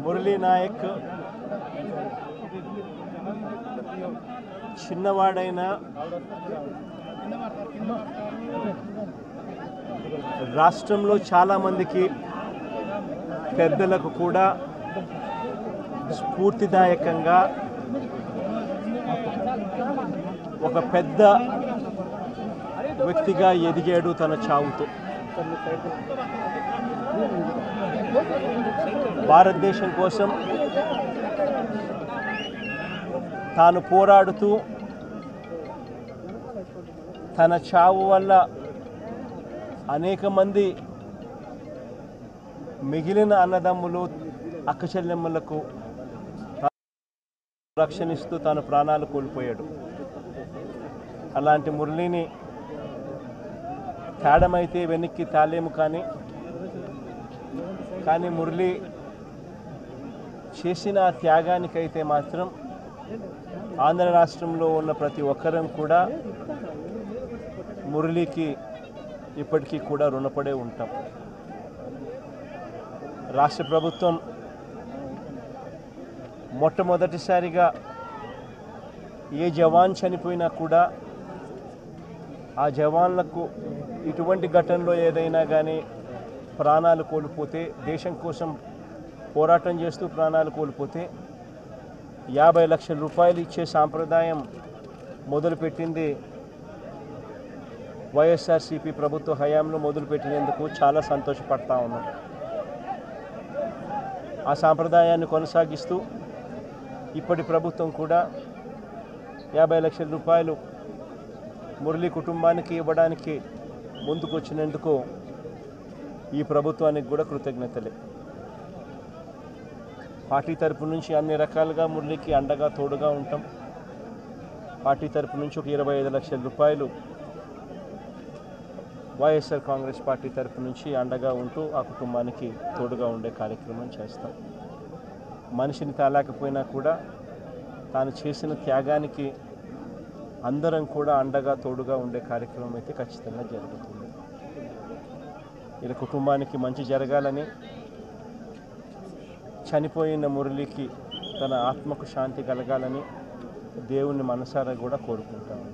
మురళీ నాయక్ చిన్నవాడైన రాష్ట్రంలో చాలామందికి పెద్దలకు కూడా స్ఫూర్తిదాయకంగా ఒక పెద్ద వ్యక్తిగా ఎదిగాడు తన చావుతో. భారతదేశం కోసం తాను పోరాడుతూ తన చావు వల్ల అనేక మంది మిగిలిన అన్నదమ్ములు అక్కచెల్లెమ్మలకు రక్షణిస్తూ తన ప్రాణాలు కోల్పోయాడు. అలాంటి మురళిని తేడమైతే వెనక్కి తాలేము, కానీ మురళి చేసిన ఆ త్యాగానికైతే మాత్రం ఆంధ్ర రాష్ట్రంలో ఉన్న ప్రతి ఒక్కరం కూడా మురళికి ఇప్పటికీ కూడా రుణపడే ఉంటాం. రాష్ట్ర ప్రభుత్వం మొట్టమొదటిసారిగా ఏ జవాన్ చనిపోయినా కూడా ఆ జవాన్లకు ఇటువంటి ఘటనలో ఏదైనా కానీ ప్రాణాలు కోల్పోతే, దేశం కోసం పోరాటం చేస్తూ ప్రాణాలు కోల్పోతే 50 లక్షల రూపాయలు ఇచ్చే సాంప్రదాయం మొదలుపెట్టింది వైఎస్ఆర్సీపీ ప్రభుత్వ హయాంలో మొదలుపెట్టినందుకు చాలా సంతోషపడతా ఉన్నాం. ఆ సాంప్రదాయాన్ని కొనసాగిస్తూ ఇప్పటి ప్రభుత్వం కూడా 50 లక్షల రూపాయలు మురళి కుటుంబానికి ఇవ్వడానికి ముందుకొచ్చినందుకు ఈ ప్రభుత్వానికి కూడా కృతజ్ఞతలే. పార్టీ తరపు నుంచి అన్ని రకాలుగా మురళికి అండగా తోడుగా ఉంటాం. పార్టీ తరపు నుంచి ఒక 25 లక్షల రూపాయలు వైఎస్ఆర్ కాంగ్రెస్ పార్టీ తరపు నుంచి అండగా ఉంటూ ఆ కుటుంబానికి తోడుగా ఉండే కార్యక్రమం చేస్తాం. మనిషిని తాలేకపోయినా కూడా తాను చేసిన త్యాగానికి అందరం కూడా అండగా తోడుగా ఉండే కార్యక్రమం అయితే ఖచ్చితంగా జరుగుతుంది. ఇలా కుటుంబానికి మంచి జరగాలని, చనిపోయిన మురళికి తన ఆత్మకు శాంతి కలగాలని దేవుని మనసారా కూడా కోరుకుంటాను.